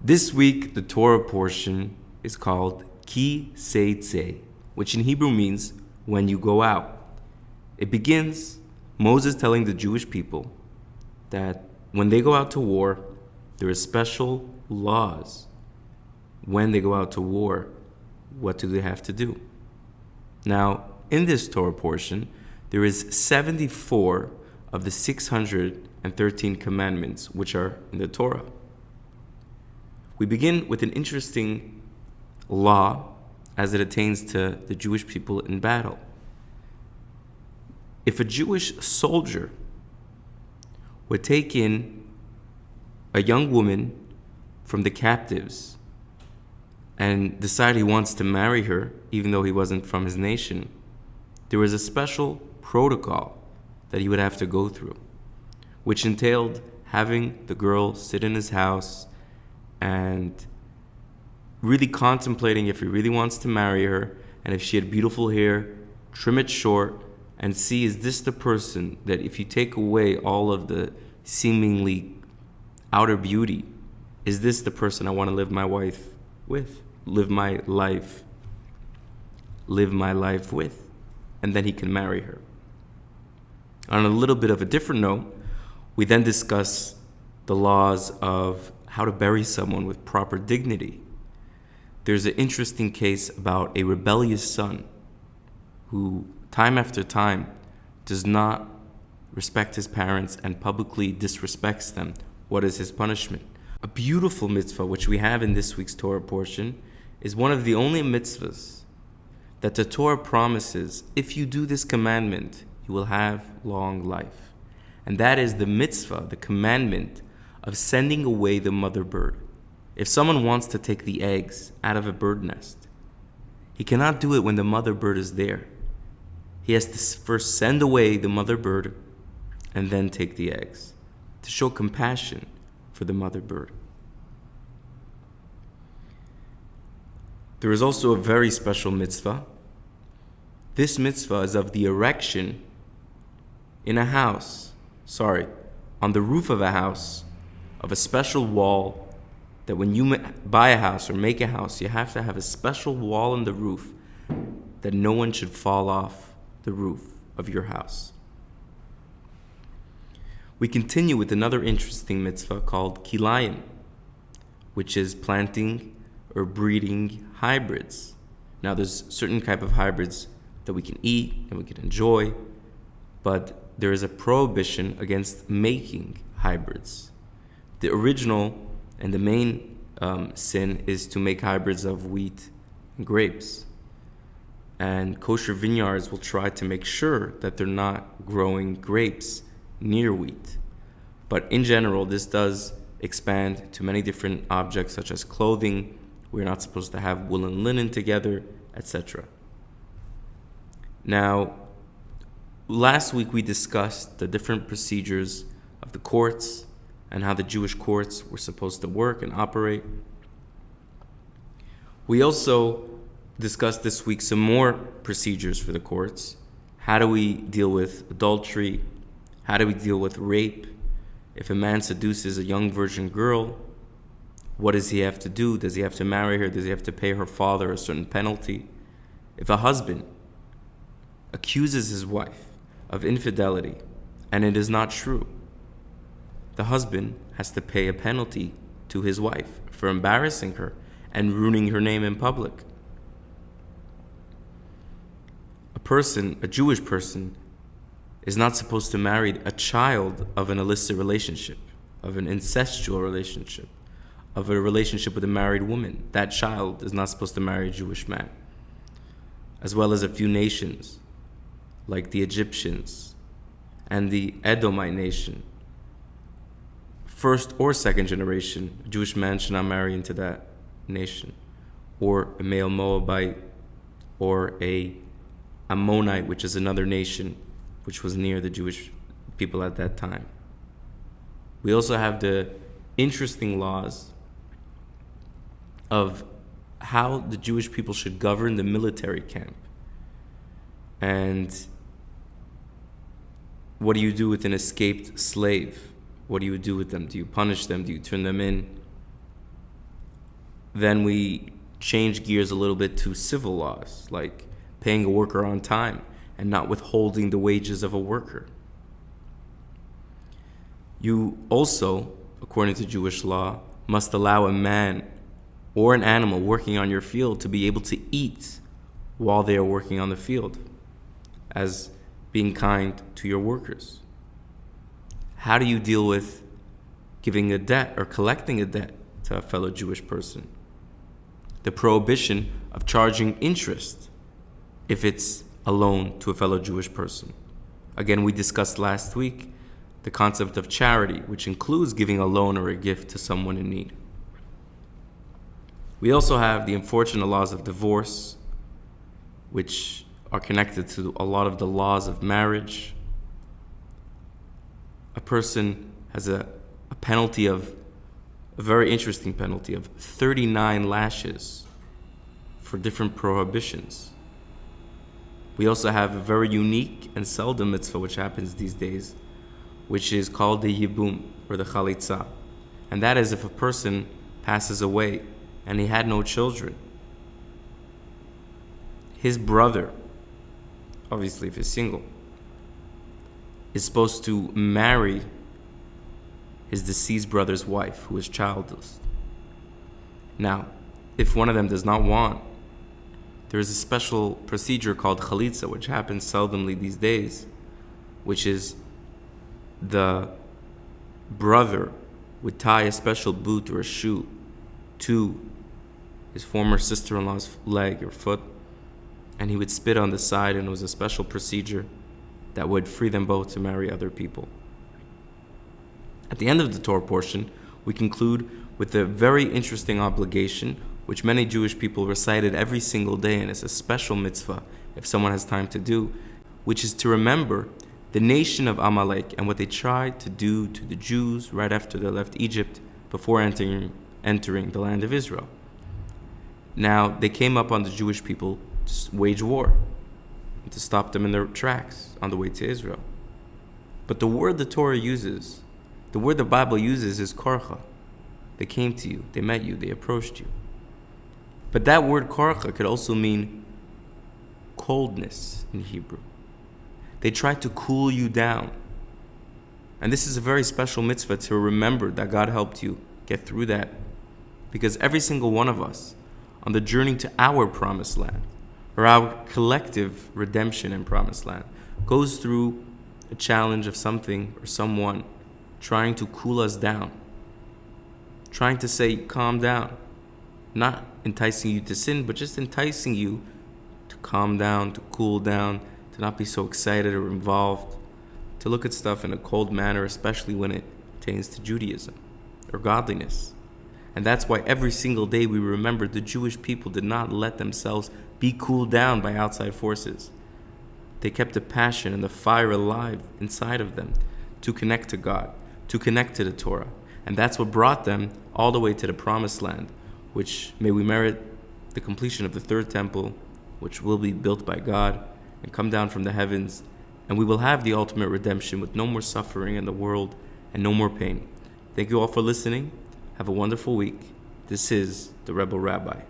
This week, the Torah portion is called Ki Seitzei, which in Hebrew means when you go out. It begins Moses telling the Jewish people that when they go out to war, there are special laws. When they go out to war, what do they have to do? Now, in this Torah portion, there is 74 of the 613 commandments which are in the Torah. We begin with an interesting law as it attains to the Jewish people in battle. If a Jewish soldier would take in a young woman from the captives and decide he wants to marry her, even though he wasn't from his nation, there was a special protocol that he would have to go through, which entailed having the girl sit in his house and really contemplating if he really wants to marry her, and if she had beautiful hair, trim it short, and see, is this the person that if you take away all of the seemingly outer beauty, is this the person I want to live my life with? Live my life with, and then he can marry her. On a little bit of a different note, we then discuss the laws of how to bury someone with proper dignity. There's an interesting case about a rebellious son who, time after time, does not respect his parents and publicly disrespects them. What is his punishment? A beautiful mitzvah, which we have in this week's Torah portion, is one of the only mitzvahs that the Torah promises, if you do this commandment, you will have long life. And that is the mitzvah, the commandment of sending away the mother bird. If someone wants to take the eggs out of a bird nest, he cannot do it when the mother bird is there. He has to first send away the mother bird and then take the eggs, to show compassion for the mother bird. There is also a very special mitzvah. This mitzvah is of the erection on the roof of a house, of a special wall, that when you buy a house or make a house, you have to have a special wall on the roof that no one should fall off the roof of your house. We continue with another interesting mitzvah called kilayim, which is planting or breeding hybrids. Now, there's certain type of hybrids that we can eat and we can enjoy, but there is a prohibition against making hybrids. The original and the main sin is to make hybrids of wheat and grapes. And kosher vineyards will try to make sure that they're not growing grapes near wheat. But in general, this does expand to many different objects such as clothing. We're not supposed to have wool and linen together, etc. Now, last week we discussed the different procedures of the courts and how the Jewish courts were supposed to work and operate. We also discussed this week some more procedures for the courts. How do we deal with adultery? How do we deal with rape? If a man seduces a young virgin girl, what does he have to do? Does he have to marry her? Does he have to pay her father a certain penalty? If a husband accuses his wife of infidelity and it is not true, the husband has to pay a penalty to his wife for embarrassing her and ruining her name in public. A Jewish person, is not supposed to marry a child of an illicit relationship, of an incestual relationship, of a relationship with a married woman. That child is not supposed to marry a Jewish man. As well as a few nations, like the Egyptians and the Edomite nation. First or second generation, a Jewish man should not marry into that nation. Or a male Moabite, or a Ammonite, which is another nation which was near the Jewish people at that time. We also have the interesting laws of how the Jewish people should govern the military camp. And what do you do with an escaped slave? What do you do with them? Do you punish them? Do you turn them in? Then we change gears a little bit to civil laws, like paying a worker on time and not withholding the wages of a worker. You also, according to Jewish law, must allow a man or an animal working on your field to be able to eat while they are working on the field, as being kind to your workers. How do you deal with giving a debt or collecting a debt to a fellow Jewish person? The prohibition of charging interest if it's a loan to a fellow Jewish person. Again, we discussed last week the concept of charity, which includes giving a loan or a gift to someone in need. We also have the unfortunate laws of divorce, which are connected to a lot of the laws of marriage. A person has a penalty of, a very interesting penalty of 39 lashes for different prohibitions. We also have a very unique and seldom mitzvah which happens these days, which is called the yibum, or the chalitza. And that is if a person passes away and he had no children, his brother, obviously if he's single, is supposed to marry his deceased brother's wife, who is childless. Now, if one of them does not want, there is a special procedure called chalitza, which happens seldomly these days, which is the brother would tie a special boot or a shoe to his former sister-in-law's leg or foot, and he would spit on the side, and it was a special procedure that would free them both to marry other people. At the end of the Torah portion, we conclude with a very interesting obligation, which many Jewish people recited every single day, and it's a special mitzvah if someone has time to do, which is to remember the nation of Amalek and what they tried to do to the Jews right after they left Egypt before entering the land of Israel. Now, they came up on the Jewish people to wage war, and to stop them in their tracks on the way to Israel. But the word the Torah uses, the word the Bible uses, is korcha. They came to you, they met you, they approached you. But that word korcha could also mean coldness in Hebrew. They tried to cool you down. And this is a very special mitzvah to remember that God helped you get through that. Because every single one of us, on the journey to our promised land, or our collective redemption in promised land, goes through a challenge of something or someone trying to cool us down, trying to say, calm down, not enticing you to sin, but just enticing you to calm down, to cool down, to not be so excited or involved, to look at stuff in a cold manner, especially when it pertains to Judaism or godliness. And that's why every single day we remember the Jewish people did not let themselves be cooled down by outside forces. They kept the passion and the fire alive inside of them to connect to God, to connect to the Torah. And that's what brought them all the way to the promised land, which may we merit the completion of the third temple, which will be built by God and come down from the heavens. And we will have the ultimate redemption with no more suffering in the world and no more pain. Thank you all for listening. Have a wonderful week. This is the Rebel Rabbi.